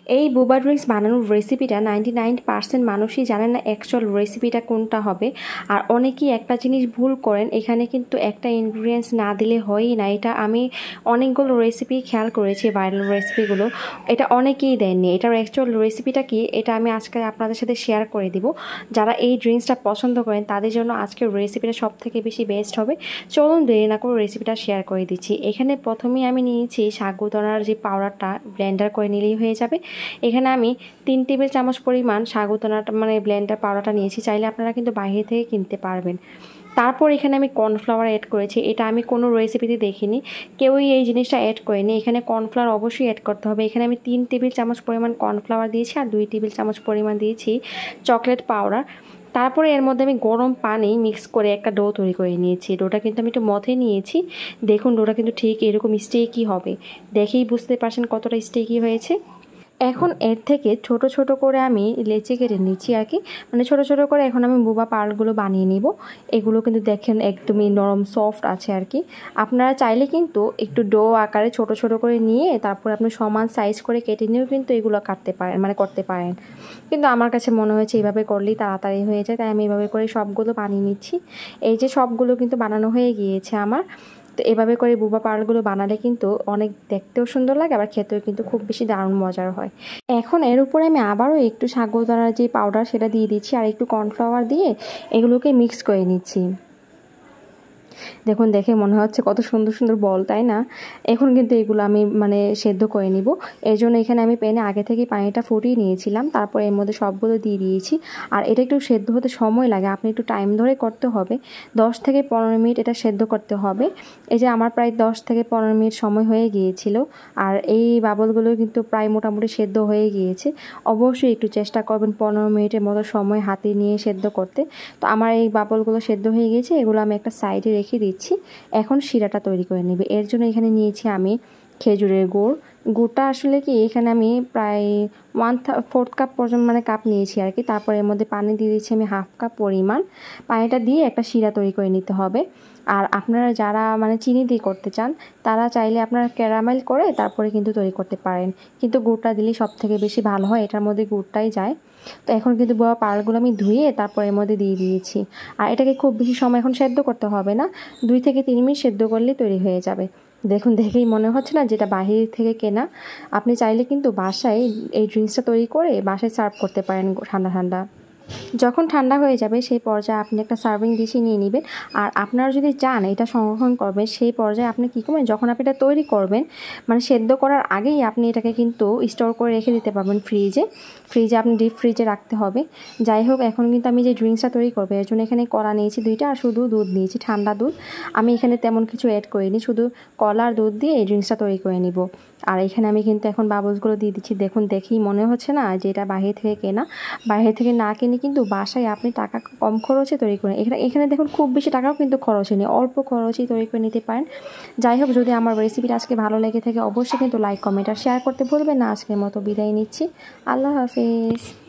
এই বুবা ড্রিঙ্কস বানানোর রেসিপিটা 99% মানুষই জানে না অ্যাকচুয়াল রেসিপিটা কোনটা হবে। আর অনেকেই একটা জিনিস ভুল করেন, এখানে কিন্তু একটা ইনগ্রিডিয়েন্টস না দিলে হয়ই না। এটা আমি অনেকগুলো রেসিপি খেয়াল করেছি, ভাইরাল রেসিপিগুলো, এটা অনেকেই দেননি। এটার অ্যাকচুয়াল রেসিপিটা কি এটা আমি আজকে আপনাদের সাথে শেয়ার করে দিব। যারা এই ড্রিঙ্কসটা পছন্দ করেন তাদের জন্য আজকের রেসিপিটা সব থেকে বেশি বেস্ট হবে। চলুন দেরি না করে রেসিপিটা শেয়ার করে দিচ্ছি। এখানে প্রথমেই আমি নিয়েছি সাগুদানার যে পাউডারটা, ব্লেন্ডার করে নিলেই হয়ে যাবে। এখানে আমি 3 টেবিল চামচ পরিমাণ সাগুদানাটা মানে ব্লেন্ডার পাউডারটা নিয়েছি। চাইলে আপনারা কিন্তু বাইরে থেকে কিনতে পারবেন। তারপর এখানে আমি কর্নফ্লাওয়ার অ্যাড করেছি। এটা আমি কোনো রেসিপিতে দেখিনি, কেউই এই জিনিসটা অ্যাড করেনি। এখানে কর্নফ্লাওয়ার অবশ্যই অ্যাড করতে হবে। এখানে আমি 3 টেবিল চামচ পরিমাণ কর্নফ্লাওয়ার দিয়েছি আর 2 টেবিল চামচ পরিমাণ দিয়েছি চকলেট পাউডার। তারপরে এর মধ্যে আমি গরম পানি মিক্স করে একটা ডো তৈরি করে নিয়েছি। ডোটা কিন্তু আমি একটু মথে নিয়েছি। দেখুন ডোটা কিন্তু ঠিক এরকম স্টিকি হবে, দেখেই বুঝতে পারছেন কতটা স্টিকি হয়েছে। এখন এর থেকে ছোট ছোট করে আমি লেচি কেটে নিচ্ছি আর কি, মানে ছোট ছোট করে এখন আমি বুবা পার্লগুলো বানিয়ে নিব। এগুলো কিন্তু দেখেন একদমই নরম সফট আছে আর কি। আপনারা চাইলে কিন্তু একটু ডো আকারে ছোট ছোট করে নিয়ে তারপর আপনি সমান সাইজ করে কেটে নিয়েও কিন্তু এগুলো কাটতে পারেন, মানে করতে পারেন। কিন্তু আমার কাছে মনে হয়েছে এইভাবে করলেই তাড়াতাড়ি হয়ে যায়, তাই আমি এইভাবে করে সবগুলো বানিয়ে নিচ্ছি। এই যে সবগুলো কিন্তু বানানো হয়ে গিয়েছে আমার। তো এভাবে করে বুবা পার্লগুলো বানালে কিন্তু অনেক দেখতেও সুন্দর লাগে, আবার খেতেও কিন্তু খুব বেশি দারুণ মজার হয়। এখন এর উপরে আমি আবারও একটু সাগুদানার যে পাউডার সেটা দিয়ে দিচ্ছি আর একটু কর্নফ্লাওয়ার দিয়ে এগুলোকে মিক্স করে নিচ্ছি। দেখুন দেখে মনে হচ্ছে কত সুন্দর সুন্দর বল, তাই না? এখন কিন্তু এগুলো আমি মানে সেদ্ধ করে নিব। এর জন্য এখানে আমি প্যানে আগে থেকে পানিটা ফুটিয়ে নিয়েছিলাম, তারপর এর মধ্যে সবগুলো দিয়ে দিয়েছি। আর এটা একটু সেদ্ধ হতে সময় লাগে, আপনি একটু টাইম ধরে করতে হবে। 10 থেকে 15 মিনিট এটা সেদ্ধ করতে হবে। এই যে আমার প্রায় 10 থেকে 15 মিনিট সময় হয়ে গিয়েছিল। আর এই বাবলগুলো কিন্তু প্রায় মোটামুটি সেদ্ধ হয়ে গিয়েছে। অবশ্যই একটু চেষ্টা করবেন 15 মিনিটের মতো সময় হাতে নিয়ে সেদ্ধ করতে। তো আমার এই বাবলগুলো সেদ্ধ হয়ে গিয়েছে, এগুলো আমি একটা সাইডে রেখে দিচ্ছি। এখন শিরাটা তৈরি করে নেবে। এর জন্য এখানে নিয়েছি আমি খেজুরের গুড়টা আসলে কি এখানে আমি প্রায় 1/4 কাপ পর্যন্ত মানে কাপ নিয়েছি আর কি। তারপর এর মধ্যে পানি দিয়ে দিচ্ছি আমি 1/2 কাপ পরিমাণ। পানিটা দিয়ে একটা শিরা তৈরি করে নিতে হবে। আর আপনারা যারা মানে চিনি দিয়ে করতে চান তারা চাইলে আপনারা ক্যারামেল করে তারপরে কিন্তু তৈরি করতে পারেন, কিন্তু গুড়টা দিলেই সব থেকে বেশি ভালো হয়, এটার মধ্যে গুড়টাই যায়। তো এখন কিন্তু বুবা পার্লগুলো আমি ধুয়ে তারপর এর মধ্যে দিয়ে দিয়েছি। আর এটাকে খুব বেশি সময় এখন সেদ্ধ করতে হবে না, 2 থেকে 3 মিনিট সেদ্ধ করলেই তৈরি হয়ে যাবে। দেখুন দেখেই মনে হচ্ছে না যেটা বাহির থেকে কেনা। আপনি চাইলে কিন্তু বাসায় এই ড্রিঙ্কসটা তৈরি করে বাসায় সার্ভ করতে পারেন ঠান্ডা ঠান্ডা। যখন ঠান্ডা হয়ে যাবে সেই পর্যায়ে আপনি একটা সার্ভিং ডিশে নিয়ে নেবেন। আর আপনারা যদি চান এটা সংরক্ষণ করবেন সেই পর্যায়ে আপনি কী করবেন, যখন আপনি এটা তৈরি করবেন মানে সেদ্ধ করার আগেই আপনি এটাকে কিন্তু স্টোর করে রেখে দিতে পারবেন ফ্রিজে আপনি ডিপ ফ্রিজে রাখতে হবে। যাই হোক, এখন কিন্তু আমি যে ড্রিঙ্কসটা তৈরি করবো এর জন্য এখানে কলা নিয়েছি 2টা আর শুধু দুধ নিয়েছি, ঠান্ডা দুধ। আমি এখানে তেমন কিছু অ্যাড করিনি, শুধু কলা আর দুধ দিয়ে এই ড্রিঙ্কসটা তৈরি করে নিব। আর এখানে আমি কিন্তু এখন বাবলসগুলো দিয়ে দিচ্ছি। দেখুন দেখেই মনে হচ্ছে না যে এটা বাইরে থেকে কেনা। বাইরে থেকে না কিনে কিন্তু বাসায় আপনি টাকা কম খরচে তৈরি করেন। এখানে দেখুন খুব বেশি টাকাও কিন্তু খরচ নেই, অল্প খরচেই তৈরি করে নিতে পারেন। যাই হোক, যদি আমার রেসিপিটা আজকে ভালো লেগে থাকে অবশ্যই কিন্তু লাইক কমেন্ট আর শেয়ার করতে ভুলবেন না। আজকের মতো বিদায় নিচ্ছি। আল্লাহ হাফিজ।